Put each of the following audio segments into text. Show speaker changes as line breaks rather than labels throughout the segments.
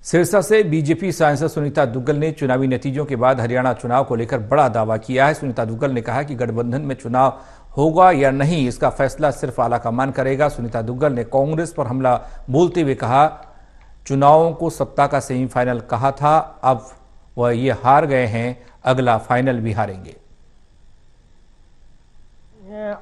सिरसा से बीजेपी सांसद सुनीता दुग्गल ने चुनावी नतीजों के बाद हरियाणा चुनाव को लेकर बड़ा दावा किया है। सुनीता दुग्गल ने कहा कि गठबंधन में चुनाव होगा या नहीं, इसका फैसला सिर्फ आलाकमान करेगा। सुनीता दुग्गल ने कांग्रेस पर हमला बोलते हुए कहा, चुनावों को सत्ता का सेमीफाइनल कहा था, अब वह ये हार गए हैं, अगला फाइनल भी हारेंगे।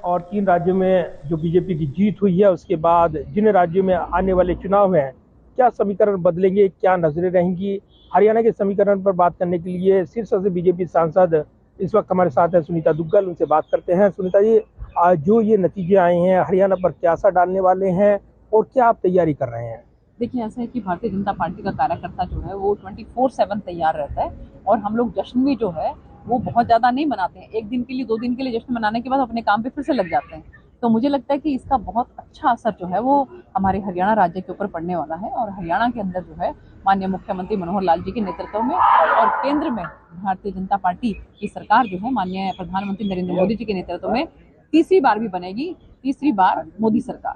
और 3 राज्यों में जो बीजेपी की जीत हुई है, उसके बाद जिन राज्यों में आने वाले चुनाव हैं, क्या समीकरण बदलेंगे, क्या नजरें रहेंगी, हरियाणा के समीकरण पर बात करने के लिए सिरसा से बीजेपी सांसद इस वक्त हमारे साथ है सुनीता दुग्गल। उनसे बात करते हैं। सुनीता जी, आज जो ये नतीजे आए हैं, हरियाणा पर क्या असर डालने वाले हैं और क्या आप तैयारी कर रहे हैं?
देखिए, ऐसा है कि भारतीय जनता पार्टी का कार्यकर्ता जो है वो 24/7 तैयार रहता है और हम लोग जश्न भी जो है वो बहुत ज़्यादा नहीं मनाते हैं। 1 दिन के लिए 2 दिन के लिए जश्न मनाने के बाद अपने काम पे फिर से लग जाते हैं। तो मुझे लगता है कि इसका बहुत अच्छा असर जो है वो हमारे हरियाणा राज्य के ऊपर पड़ने वाला है और हरियाणा के अंदर जो है माननीय मुख्यमंत्री मनोहर लाल जी के नेतृत्व में और केंद्र में भारतीय जनता पार्टी की सरकार जो है माननीय प्रधानमंत्री नरेंद्र मोदी जी के नेतृत्व में तीसरी बार भी बनेगी, तीसरी बार मोदी सरकार।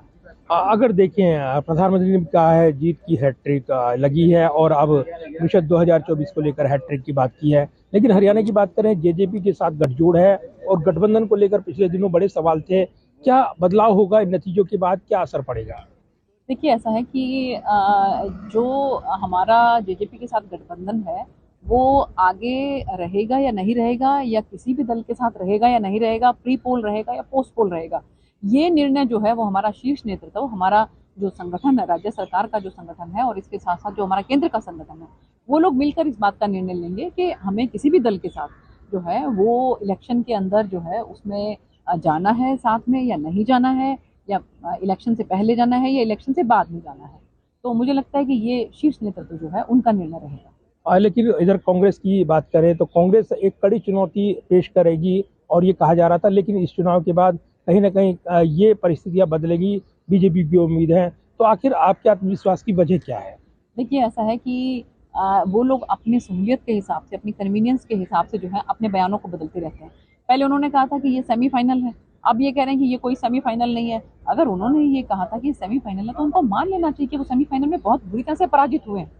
अगर देखें, प्रधानमंत्री ने कहा है जीत की हैट्रिक लगी है और अब मिशन 2024 को लेकर हैट्रिक की बात की है, लेकिन हरियाणा की बात करें, जेजेपी के साथ गठजोड़ है और गठबंधन को लेकर पिछले दिनों बड़े सवाल थे। क्या बदलाव होगा इन नतीजों के बाद, क्या असर पड़ेगा?
देखिए, ऐसा है कि जो हमारा जेजेपी के साथ गठबंधन है वो आगे रहेगा या नहीं रहेगा, या किसी भी दल के साथ रहेगा या नहीं रहेगा, प्री पोल रहेगा या पोस्ट पोल रहेगा, ये निर्णय जो है वो हमारा शीर्ष नेतृत्व, हमारा जो संगठन है, राज्य सरकार का जो संगठन है और इसके साथ साथ जो हमारा केंद्र का संगठन है, वो लोग मिलकर इस बात का निर्णय लेंगे कि हमें किसी भी दल के साथ जो है वो इलेक्शन के अंदर जो है उसमें जाना है साथ में या नहीं जाना है, या इलेक्शन से पहले जाना है या इलेक्शन से बाद में जाना है। तो मुझे लगता है कि ये शीर्ष नेतृत्व जो है उनका निर्णय रहेगा।
लेकिन इधर कांग्रेस की बात करें तो कांग्रेस एक कड़ी चुनौती पेश करेगी और ये कहा जा रहा था, लेकिन इस चुनाव के बाद कहीं ना कहीं ये परिस्थितियां बदलेगी, बीजेपी की उम्मीद है। तो आखिर आपके आत्मविश्वास की वजह क्या है?
देखिए, ऐसा है कि वो लोग अपनी सहूलियत के हिसाब से, अपनी कन्वीनियंस के हिसाब से जो है अपने बयानों को बदलते रहते हैं। पहले उन्होंने कहा था कि ये सेमीफाइनल है, अब ये कह रहे हैं कि ये कोई सेमीफाइनल नहीं है। अगर उन्होंने ये कहा था कि सेमीफाइनल है तो उनको मान लेना चाहिए कि वो सेमीफाइनल में बहुत बुरी तरह से पराजित हुए हैं।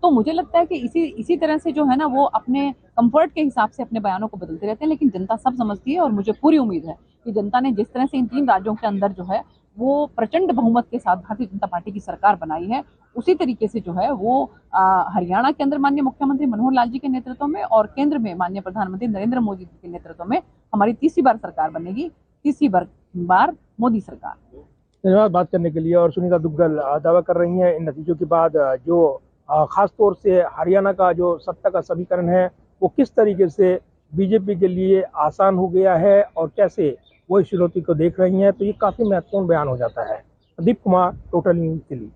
तो मुझे लगता है कि इसी तरह से जो है ना वो अपने कंफर्ट के हिसाब से अपने बयानों को बदलते रहते हैं, लेकिन जनता सब समझती है और मुझे पूरी उम्मीद है कि जनता ने जिस तरह से इन 3 राज्यों के अंदर जो है वो प्रचंड बहुमत के साथ भारतीय जनता पार्टी की सरकार बनाई है, उसी तरीके से जो है वो हरियाणा के अंदर माननीय मुख्यमंत्री मनोहर लाल जी के नेतृत्व में और केंद्र में माननीय प्रधानमंत्री नरेंद्र मोदी जी के नेतृत्व में हमारी तीसरी बार सरकार बनेगी, तीसरी बार मोदी सरकार।
धन्यवाद बात करने के लिए। और सुनीता दुग्गल दावा कर रही हैं इन नतीजों के बाद जो खास तौर से हरियाणा का जो सत्ता का समीकरण है वो किस तरीके से बीजेपी के लिए आसान हो गया है और कैसे वो इस चुनौती को देख रही हैं, तो ये काफी महत्वपूर्ण बयान हो जाता है। दीप कुमार, टोटल न्यूज़ के लिए।